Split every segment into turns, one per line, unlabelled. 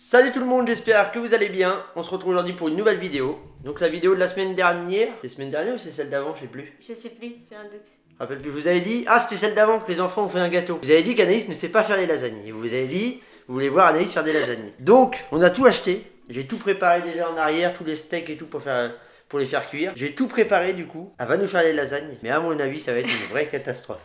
Salut tout le monde, j'espère que vous allez bien. On se retrouve aujourd'hui pour une nouvelle vidéo. Donc la vidéo de la semaine dernière. C'est la semaine dernière ou c'est celle d'avant? Je sais plus.
Je sais plus, j'ai un doute.
Je me rappelle plus. Vous avez dit. Ah, c'était celle d'avant que les enfants ont fait un gâteau. Vous avez dit qu'Anaïs ne sait pas faire les lasagnes. Et vous avez dit, vous voulez voir Anaïs faire des lasagnes. Donc, on a tout acheté. J'ai tout préparé déjà en arrière, tous les steaks et tout pour les faire cuire. J'ai tout préparé du coup. Elle va nous faire les lasagnes. Mais à mon avis, ça va être une vraie catastrophe.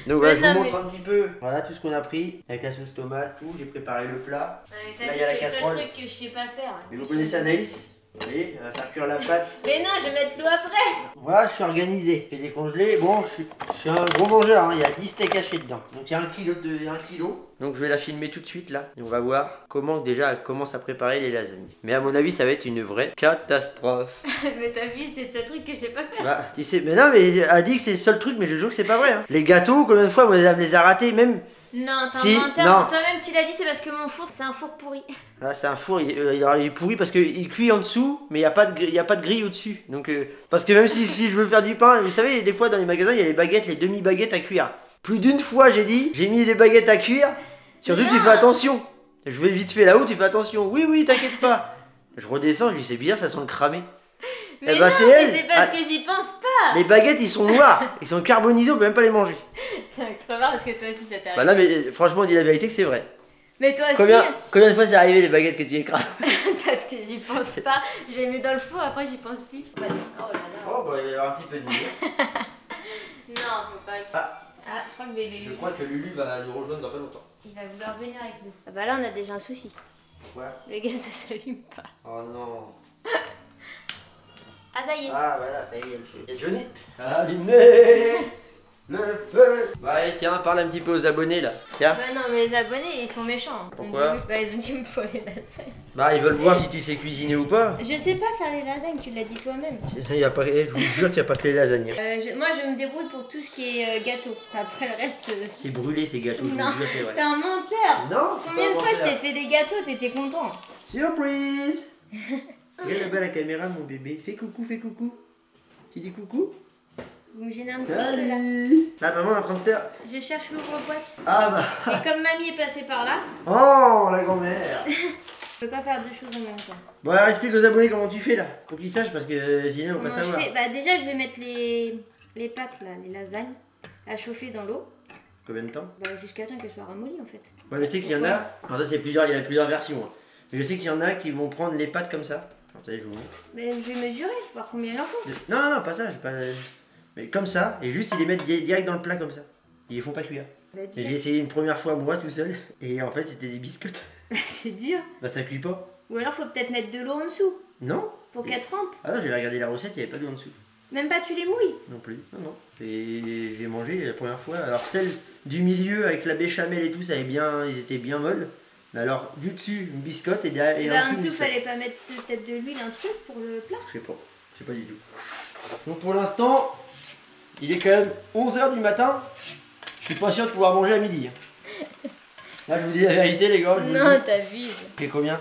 Donc voilà, je vous montre un petit peu. Voilà tout ce qu'on a pris. Avec la sauce tomate, tout. J'ai préparé le plat.
Là, il y a la casserole. C'est le seul truc que je sais pas faire.
Mais vous connaissez Anaïs? Vous voyez, elle va faire cuire la pâte.
Mais non, je vais mettre l'eau après.
Voilà, je suis organisé. Je fais décongeler. Bon, je suis un gros mangeur. Hein. Il y a 10 steaks hachés dedans. Donc il y a 1 kilo. Donc je vais la filmer tout de suite là. Et on va voir comment déjà elle commence à préparer les lasagnes. Mais à mon avis, ça va être une vraie catastrophe.
Mais t'as vu, c'est le seul truc que je sais pas faire.
Bah, tu sais, mais non, mais elle a dit que c'est le seul truc, mais je jure que c'est pas vrai. Hein. Les gâteaux, combien de fois, moi, elle me les a ratés, même.
Non, t'es
si,
un menteur.
non.
Toi-même, tu l'as dit, c'est parce que mon four, c'est un four pourri.
Là, c'est un four, il est pourri parce qu'il cuit en dessous, mais il n'y a pas de grille au-dessus. Donc, parce que même si je veux faire du pain, vous savez, des fois dans les magasins, il y a les baguettes, les demi-baguettes à cuire. Plus d'une fois, j'ai dit, j'ai mis les baguettes à cuire. Surtout, tu fais attention. Je vais vite fait là-haut, tu fais attention. Oui, t'inquiète pas. Je redescends, je dis, c'est bizarre, ça sent le cramé.
Mais
bah,
non, c'est parce que j'y pense pas.
Les baguettes, ils sont noirs, ils sont carbonisés, on peut même pas les manger.
T'es un crevard parce que toi aussi ça t'arrive.
Bah non, mais franchement, dis la vérité que c'est vrai.
Mais toi aussi.
Combien de fois c'est arrivé les baguettes que tu écrases?
Parce que j'y pense pas. Je les mets dans le four, après j'y pense plus. Oh là là.
Oh bah il va y avoir un petit peu de mieux.
Non, faut pas. Ah, je crois que bébé.
Je crois que Lulu va nous rejoindre dans pas longtemps.
Il va vouloir venir avec nous. Ah bah là on a déjà un souci.
Pourquoi?
Le gaz ne s'allume pas.
Oh non.
Ah ça y est.
Ah voilà, ça y est, elle fait. Et Johnny, allumez le feu. Bah allez, tiens, parle un petit peu aux abonnés là. Tiens.
Bah non, mais les abonnés ils sont méchants.
Pourquoi?
Ils ont dit me pour les lasagnes.
Bah ils veulent voir si tu sais cuisiner ou pas.
Je sais pas faire les lasagnes, tu l'as dit toi-même.
Y a pas, je vous jure qu'il n'y a pas que les lasagnes.
Moi je me débrouille pour tout ce qui est gâteau. Après le reste.
C'est brûlé ces gâteaux, je
Non,
vous jure, c'est vrai.
t'es un menteur.
Non.
Combien de fois je t'ai fait des gâteaux, t'étais content?
Surprise. Regarde là-bas la caméra, mon bébé. Fais coucou, fais coucou. Tu dis coucou?
Vous me gênez un petit peu là.
Salut. Là, maman est en train de faire.
Je cherche l'ouvre-boîte.
Ah bah.
Et comme mamie est passée par là.
Oh, la grand-mère.
Je peux pas faire deux choses en même temps.
Bon, alors explique aux abonnés comment tu fais là, pour qu'ils sachent, parce que sinon on va pas savoir.
Bah déjà je vais mettre les pâtes là, les lasagnes, à chauffer dans l'eau.
Combien de temps?
Bah jusqu'à temps qu'elles soient ramollies en fait.
Ouais, je sais qu'il y en a. Alors ça c'est plusieurs, il y a plusieurs versions. Hein. Mais je sais qu'il y en a qui vont prendre les pâtes comme ça. Attendez, je vous montre.
Mais je vais mesurer, je vais voir combien il en faut.
Non, pas ça, je vais pas. Mais comme ça, et juste ils les mettent direct dans le plat comme ça. Ils les font pas cuire.
Bah,
J'ai essayé une première fois moi tout seul, et en fait c'était des biscottes.
C'est dur.
Bah ça cuit pas.
Ou alors faut peut-être mettre de l'eau en dessous.
Non.
Pour qu'elles trempent.
Ah non, j'ai regardé la recette, il n'y avait pas d'eau en dessous.
Même pas tu les mouilles.
Non plus, non. Et j'ai mangé la première fois. Alors celle du milieu avec la béchamel et tout, ça avait bien, ils étaient bien molles. Mais alors du dessus une biscotte et
Bah
en
en
dessous
dessous fallait pas mettre peut-être de l'huile, un truc pour le plat.
je sais pas du tout. Donc pour l'instant, il est quand même 11h du matin. Je suis pas sûr de pouvoir manger à midi. Là je vous dis la vérité les gars.
Non, t'abuses.
C'est combien?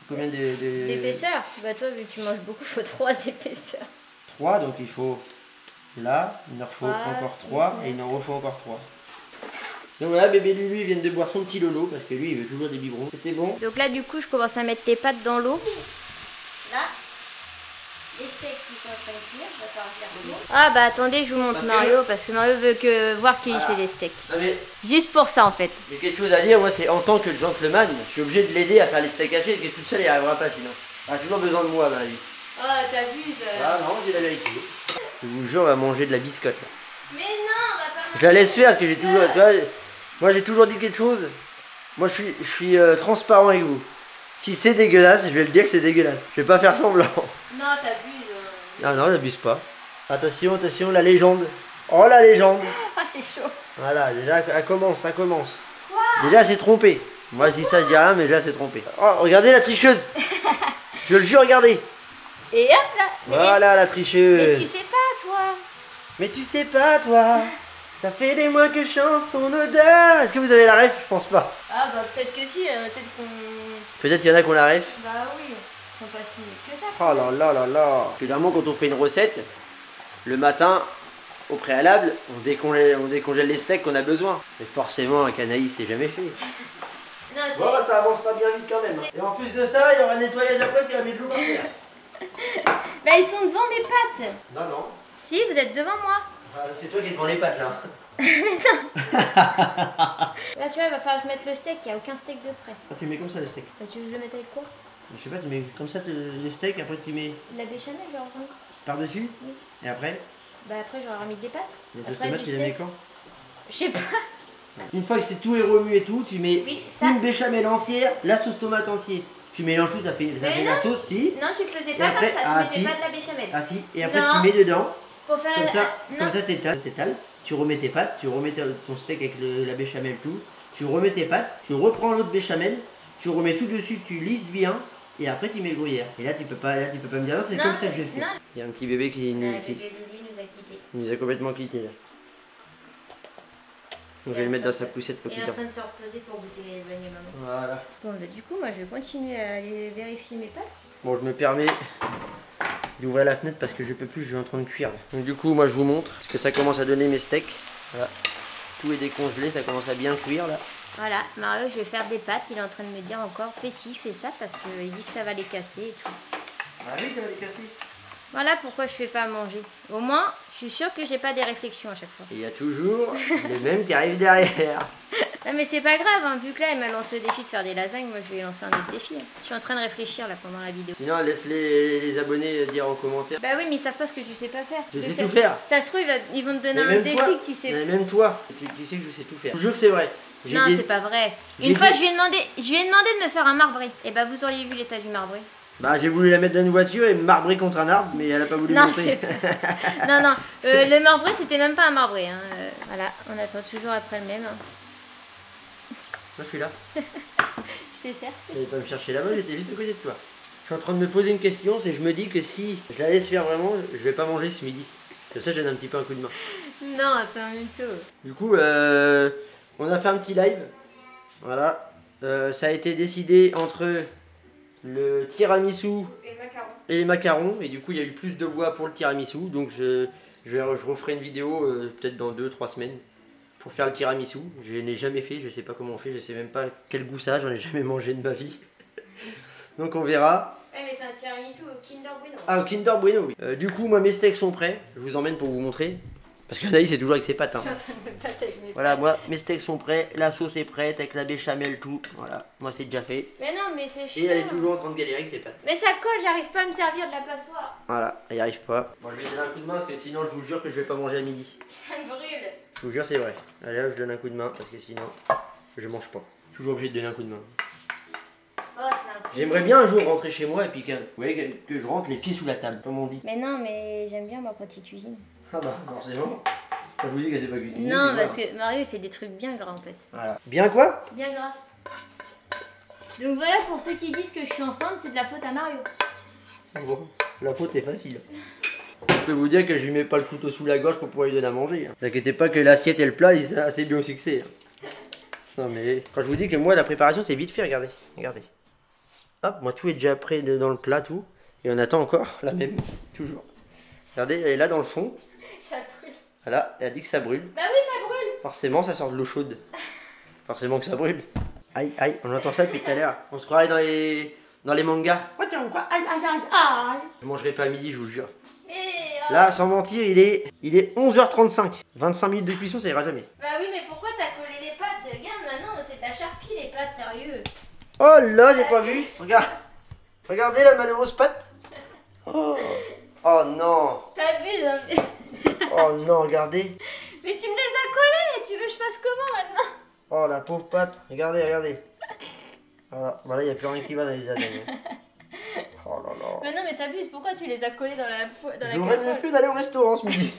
Combien
D'épaisseur? Bah toi vu que tu manges beaucoup, faut 3 épaisseurs.
3, donc il faut là, il en faut encore 3 et il en refaut encore 3. Donc voilà, bébé Lulu vient de boire son petit lolo parce que lui il veut toujours des biberons. C'était bon.
Donc là du coup je commence à mettre tes pâtes dans l'eau. Là, les steaks qui sont en train de cuire, je vais faire un tour. Ah bah attendez, je vous montre Mario parce que Mario veut voir qu'il fait des steaks.
Non, mais
juste pour ça en fait.
j'ai quelque chose à dire, moi c'est en tant que gentleman, je suis obligé de l'aider à faire les steaks hachés, parce que toute seule il n'y arrivera pas sinon. Elle a toujours besoin de moi dans la vie.
Ah t'abuses.
Ah non, j'ai la vérité. Je vous jure, on va manger de la biscotte là.
Mais non, on va pas manger.
Je la laisse faire parce que j'ai toujours. Tu vois, moi j'ai toujours dit quelque chose. Moi je suis transparent avec vous. Si c'est dégueulasse, je vais le dire que c'est dégueulasse. Je vais pas faire semblant.
Non, t'abuses.
Ah non, j'abuse pas. Attention, la légende. Oh la légende.
Ah c'est chaud.
Voilà, déjà elle commence, ça commence. Déjà c'est trompé. Moi je dis ça, je dis rien, mais déjà c'est trompé. Oh, regardez la tricheuse. Je le jure, regardez.
Et hop là.
Voilà la tricheuse.
Mais tu sais pas toi.
Mais tu sais pas toi. Ça fait des mois que je chante son odeur. Est-ce que vous avez la ref? Je pense pas.
Ah bah peut-être que si, peut-être qu'on...
Peut-être il y en a qui ont la ref.
Bah oui, ils sont pas si que ça.
Oh là là là là. Généralement quand on fait une recette, le matin, au préalable, on décongèle les steaks qu'on a besoin. Mais forcément avec Anaïs c'est jamais fait.
Non,
Bon bah ça ça avance pas bien vite quand même. Et en plus de ça, il y aura un nettoyage après qui va mettre de l'eau par terre.
Bah ils sont devant mes pattes.
Non, non.
Si, vous êtes devant moi.
C'est toi qui es devant les pattes là.
Là tu vois, il va falloir que je mette le steak, il n'y a aucun steak de près.
Ah, tu mets comme ça le steak.
Bah, tu veux que je le mette avec quoi?
Je sais pas, tu mets comme ça le steak, après tu mets
De la béchamel, genre.
par-dessus.
Oui.
Et après,
Bah après j'aurais remis des pâtes.
les sauces
Après,
tomates,
du
tu les mets
steak.
quand?
Je sais pas.
Une fois que c'est tout est remué et tout, tu mets
Oui, ça.
une béchamel entière, la sauce tomate entière. Tu mélanges tout, ça fait la sauce, si.
Non, tu le faisais
Et
pas
après,
comme ça, tu
ah,
mettais
si.
pas de la béchamel.
Ah si, et après
Non.
tu mets dedans,
Pour faire non.
comme ça t'étales, tu remets tes pâtes, tu remets ton steak avec la béchamel tout, tu remets tes pâtes, tu reprends l'autre béchamel, tu remets tout dessus, tu lisses bien, et après tu mets le gruyère. Et là tu peux pas me dire non, c'est comme ça que je fais.
Non.
Il y a un petit bébé qui
Bébé Lily nous a quittés.
nous a complètement quitté là. Donc je vais le mettre dans sa poussette pour
Il
qu'il
est en
dort.
train de se reposer pour goûter les lasagnes maman.
Voilà.
Bon bah du coup moi je vais continuer à aller vérifier mes pâtes.
Bon, je me permets d'ouvrir la fenêtre parce que je peux plus, je suis en train de cuire. Donc du coup, moi je vous montre, parce que ça commence à donner mes steaks. Voilà. Tout est décongelé, ça commence à bien cuire là.
Voilà, Mario je vais faire des pâtes, il est en train de me dire encore fais ci, fais ça parce qu'il dit que ça va les casser et tout.
Ah oui, ça va les casser.
Voilà pourquoi je fais pas à manger. Au moins, je suis sûre que j'ai pas des réflexions à chaque fois.
Et il y a toujours les mêmes qui arrivent derrière.
Non mais c'est pas grave, hein, vu que là il m'a lancé le défi de faire des lasagnes, moi je vais lancer un autre défi. Je suis en train de réfléchir là pendant la vidéo.
Sinon, laisse les abonnés dire en commentaire.
Bah oui mais ils savent pas ce que tu sais pas faire.
Je
Vu
sais
que
tout faire.
Ça se trouve ils vont te donner
Mais
un
même
défi
toi,
que tu sais.
mais même toi, tu sais que je sais tout faire. Je vous jure que c'est vrai.
Non c'est pas vrai.
j'ai
Une fois
des-
je lui ai demandé de me faire un marbré. Et bah vous auriez vu l'état du marbré.
Bah j'ai voulu la mettre dans une voiture et me marbrer contre un arbre, mais elle a pas voulu
Non,
monter.
Non, non, le marbré c'était même pas un marbré. Hein. Voilà, on attend toujours après le même. Hein.
Moi je suis là.
Je t'ai cherché.
Tu n'allais pas me chercher là-bas, j'étais juste à côté de toi. Je suis en train de me poser une question, c'est je me dis que si je la laisse faire vraiment, je vais pas manger ce midi. Comme ça je donne un petit peu un coup de main.
Non, attends, mytho.
Du coup, on a fait un petit live. Voilà. Ça a été décidé entre le tiramisu
Et le macaron.
et les macarons. Et du coup, il y a eu plus de voix pour le tiramisu. Donc je referai une vidéo peut-être dans 2-3 semaines pour faire le tiramisu. Je n'ai jamais fait, je sais pas comment on fait, je sais même pas quel goût ça a, j'en ai jamais mangé de ma vie. Donc on verra.
Ouais, mais c'est un tiramisu au Kinder Bueno.
Ah, au Kinder Bueno, oui. Du coup, moi mes steaks sont prêts. Je vous emmène pour vous montrer. Parce qu'Anaïs c'est toujours avec ses pâtes. Hein.
Je suis en train de me battre avec mes
Voilà, moi mes steaks sont prêts, la sauce est prête avec la béchamel, tout. Voilà, moi c'est déjà fait.
Mais non, mais c'est
Et
chiant.
elle est toujours en train de galérer avec ses pâtes.
Mais ça colle, j'arrive pas à me servir de la passoire.
Voilà, elle y arrive pas. Bon, je vais donner un coup de main parce que sinon je vous jure que je vais pas manger à midi.
Ça me brûle.
Je vous jure, c'est vrai. Allez, hop, je donne un coup de main parce que sinon je mange pas. Toujours obligé de donner un coup de main.
Oh, c'est un coup.
J'aimerais bien un jour rentrer chez moi et puis vous voyez, que je rentre les pieds sous la table, comme on dit.
Mais non, mais j'aime bien moi quand il cuisine.
Ah bah, forcément. Quand je vous dis qu'elle sait pas cuisiner.
Non,
c'est
parce
voilà.
que Mario il fait des trucs bien gras en fait.
Voilà. Bien quoi?
Bien gras. Donc voilà, pour ceux qui disent que je suis enceinte, c'est de la faute à Mario.
Bon, la faute est facile. Je peux vous dire que je lui mets pas le couteau sous la gorge pour pouvoir lui donner à manger. Ne vous inquiétez pas que l'assiette et le plat, ils sont assez bien au succès. Non mais, quand je vous dis que moi, la préparation, c'est vite fait, regardez. Regardez. Hop, moi, tout est déjà prêt dans le plat, tout. Et on attend encore la même, toujours. Regardez, elle est là dans le fond.
Ça brûle.
Voilà, elle a dit que ça brûle.
Bah oui, ça brûle.
Forcément, ça sort de l'eau chaude. Forcément que ça brûle. Aïe, aïe, on entend ça depuis tout à l'heure. On se croirait dans les mangas. Aïe, aïe, aïe, aïe. Je mangerai pas à midi, je vous le jure.
Et
Là, sans mentir, il est 11h35. 25 minutes de cuisson, ça ira jamais.
Bah oui, mais pourquoi t'as collé les pâtes? Regarde maintenant, c'est ta charpie les pâtes, sérieux.
Oh là, j'ai pas vu. Regarde. Regardez la malheureuse pâte. Oh, oh non.
T'abuses, hein.
Oh non, regardez.
Mais tu me les as collés, tu veux que je fasse comment maintenant?
Oh la pauvre pâte. Regardez, regardez. Voilà, il n'y a plus rien qui va dans les lasagnes. Oh là là.
Mais non, mais t'abuses, pourquoi tu les as collés dans la
J'aurais mieux
casserole?
fait d'aller au restaurant ce midi.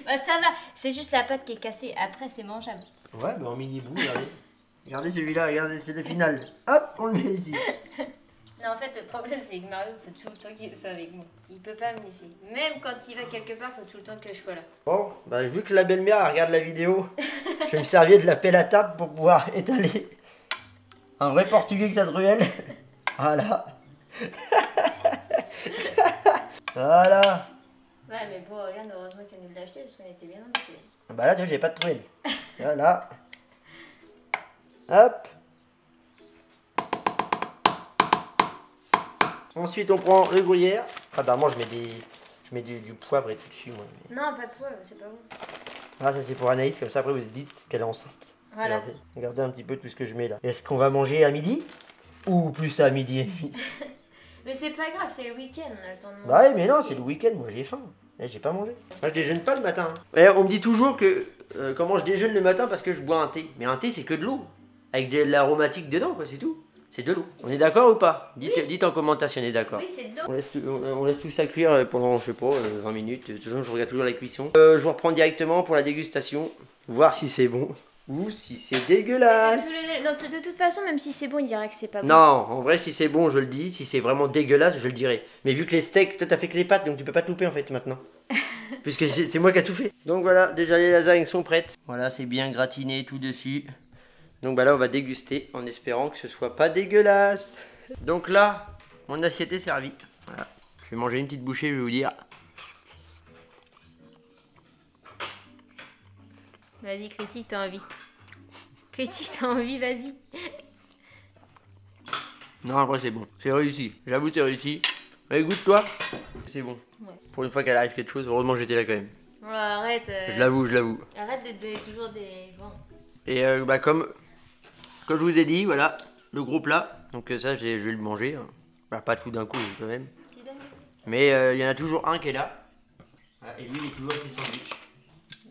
Bah ça va, c'est juste la pâte qui est cassée, après c'est mangeable.
Ouais, bah en mini bout, regardez. Regardez celui-là, regardez, c'est le final. Hop, on le met ici.
Non, en fait, le problème c'est que Mario, faut tout le temps qu'il soit avec moi. Il peut pas me laisser. Même quand il va quelque part, faut tout le temps que je sois là.
Bon, bah vu que la belle-mère elle regarde la vidéo, je vais me servir de la pelle à tarte pour pouvoir étaler un vrai portugais que ça de ruelle. Voilà. Voilà.
Ouais, mais bon, regarde, heureusement qu'elle nous l'a acheté parce qu'on était bien embêtés.
Bah là, tu vois, j'ai pas de truelle. Voilà. Hop. Ensuite, on prend le gruyère. Ah, d'abord, je mets du poivre et tout dessus, moi.
Non, pas de poivre, c'est pas bon.
Ah, ça c'est pour Anaïs, comme ça après vous dites qu'elle est enceinte.
Voilà.
Regardez un petit peu tout ce que je mets là. Est-ce qu'on va manger à midi? Ou plus à midi et demi?
Mais c'est pas grave, c'est le week-end, on a le temps de manger.
Bah ouais, mais non, c'est le week-end, moi j'ai faim. J'ai pas mangé. Moi je déjeune pas le matin. Ouais, on me dit toujours que comment je déjeune le matin parce que je bois un thé. Mais un thé c'est que de l'eau. Avec de l'aromatique dedans, quoi, c'est tout. C'est de l'eau. On est d'accord ou pas? Dites en commentaire si on est d'accord.
Oui, c'est de l'eau.
On laisse tout ça cuire pendant, je sais pas, 20 minutes. De toute façon, je regarde toujours la cuisson. Je vous reprends directement pour la dégustation. Voir si c'est bon ou si c'est dégueulasse.
Non, de toute façon, même si c'est bon, il dira que c'est pas bon.
Non, en vrai, si c'est bon, je le dis. Si c'est vraiment dégueulasse, je le dirai. Mais vu que les steaks, toi, t'as fait que les pâtes, donc tu peux pas te louper en fait maintenant. Puisque c'est moi qui a tout fait. Donc voilà, déjà les lasagnes sont prêtes. Voilà, c'est bien gratiné tout dessus. Donc bah là, on va déguster en espérant que ce soit pas dégueulasse. Donc là, mon assiette est servie. Voilà. Je vais manger une petite bouchée, je vais vous dire.
Vas-y, critique, t'as envie. Critique, t'as envie, vas-y.
Non, après c'est bon. C'est réussi. J'avoue, c'est réussi. Allez, goûte-toi. C'est bon.
Ouais.
Pour une fois qu'elle arrive quelque chose, heureusement j'étais là quand même.
Oh, arrête.
Je l'avoue, je l'avoue.
Arrête de donner toujours des gants.
Et bah comme je vous ai dit, voilà, le gros plat. Donc ça, je vais le manger. Hein. Bah, pas tout d'un coup quand même. Mais il y en a toujours un qui est là. Voilà, et lui, il est toujours avec ses sandwichs.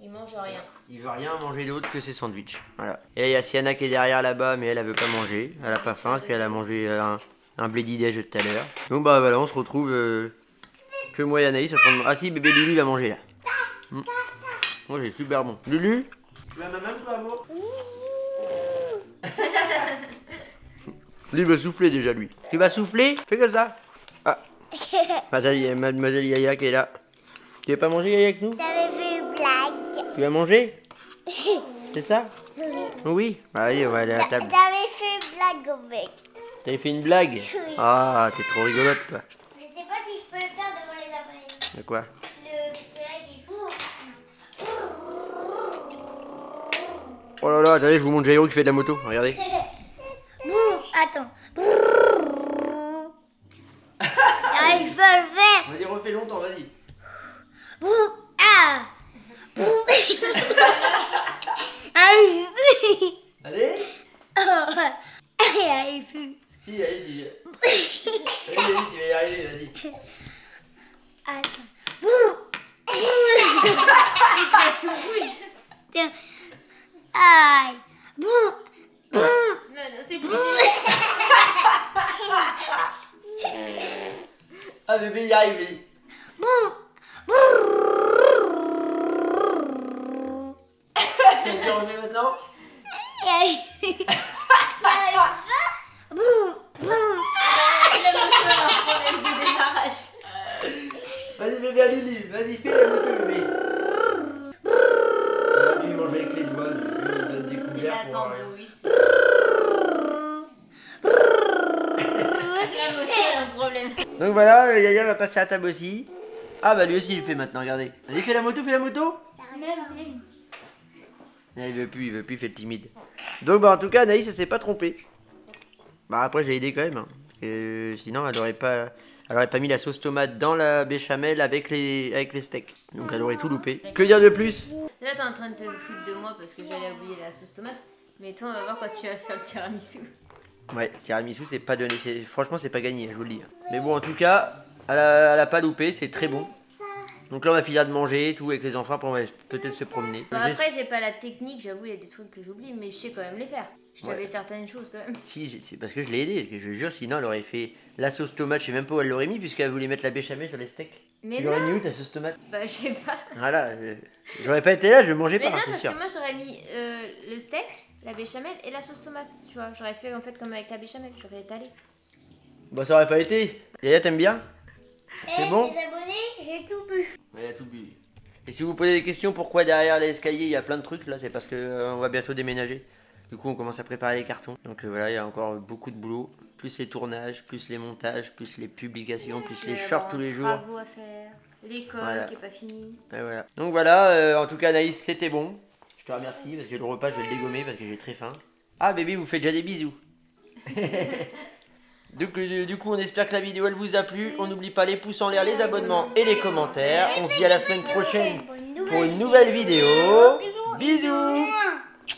Il mange rien.
Il veut rien manger d'autre que ses sandwichs. Voilà. Et là, il y a Sienna qui est derrière là-bas, mais elle veut pas manger. Elle a pas faim parce qu'elle a mangé un bledi déj tout à l'heure. Donc bah voilà, on se retrouve que moi et Anaïs. Ah si, bébé Lulu va manger là. Moi j'ai super bon. Lulu, tu vas ma main toi, amour? Lui il veut souffler déjà lui. Tu vas souffler? Fais comme ça. Ah. Mademoiselle Yaya qui est là. Tu veux pas manger Yaya avec nous?
T'avais fait une blague.
Tu vas manger? C'est ça? Oui. Allez, on va aller à la table.
T'avais fait une blague au mec.
T'avais fait une blague? Ah, t'es trop rigolote toi.
Je sais pas si je peux le faire devant les abonnés.
De quoi?
Le blague il faut.
Oh là là, attendez, je vous montre Jairo qui fait de la moto. Regardez.
Attends. Ah, il faut le faire.
Vas-y, refais longtemps, vas-y.
Ah.
Allez.
Allez, plus.
Si, allez, tu vas y arriver, vas-y.
Attends.
Tout rouge.
Tiens. Aïe.
Non, c'est plus.
Ah, bébé, y arrive, lui. Tu remets maintenant? Vas-y, bébé, à Lulu, vas-y, fais la moto, bébé. Lui, il mange avec les doigts, lui, il donne des
C'est
couverts
la
pour...
tambouille. La moto, elle a un problème.
Donc voilà, Yaya va passer à table aussi. Ah bah lui aussi il le fait maintenant, regardez. Vas-y, fais la moto, fais la moto. Ah, il veut plus, il fait le timide. Donc bah en tout cas Anaïs elle s'est pas trompée. Bah après j'ai aidé quand même. Hein, parce que sinon elle aurait pas mis la sauce tomate dans la béchamel avec les steaks. Donc elle aurait tout loupé. Que dire de plus?
Là, t'es en train de te foutre de moi parce que j'allais oublier la sauce tomate. Mais toi, on va voir quand tu vas faire le tiramisu.
Ouais, tiramisu c'est pas donné. Franchement c'est pas gagné, je vous le dis. Mais bon en tout cas, elle a pas loupé, c'est très bon. Donc là on va finir de manger et tout avec les enfants, après on va peut-être se promener.
Bon, après, j'ai pas la technique, j'avoue, il y a des trucs que j'oublie, mais je sais quand même les faire. Je savais
Ouais.
certaines choses quand même.
Si, c'est parce que je l'ai aidé, que je jure, sinon elle aurait fait la sauce tomate, je sais même pas où elle l'aurait mis, puisqu'elle voulait mettre la béchamel sur les steaks.
Mais
Tu l'aurais
non.
mis où ta sauce tomate?
Bah, je sais pas.
Voilà, j'aurais pas été là, je mangeais
Mais
pas,
non,
hein, c'est
parce
sûr.
que moi, j'aurais mis le steak, la béchamel et la sauce tomate, tu vois. J'aurais fait en fait comme avec la béchamel, j'aurais étalé.
Bah ça aurait pas été. Yaya, t'aimes bien? C'est bon?
Les abonnés, j'ai tout bu.
Elle a tout bu. Et si vous posez des questions pourquoi derrière l'escalier il y a plein de trucs, là c'est parce que on va bientôt déménager. Du coup on commence à préparer les cartons. Donc voilà, il y a encore beaucoup de boulot. Plus les tournages, plus les montages, plus les publications, plus les shorts tous les jours.
Travaux à faire, l'école
Voilà.
qui est pas finie.
Et voilà. Donc voilà, en tout cas Anaïs c'était bon. Je te remercie parce que le repas je vais le dégommer parce que j'ai très faim. Ah bébé vous faites déjà des bisous. Du coup, on espère que la vidéo elle vous a plu. On n'oublie pas les pouces en l'air, les abonnements et les commentaires. On se dit à la semaine prochaine pour une nouvelle vidéo. Bisous.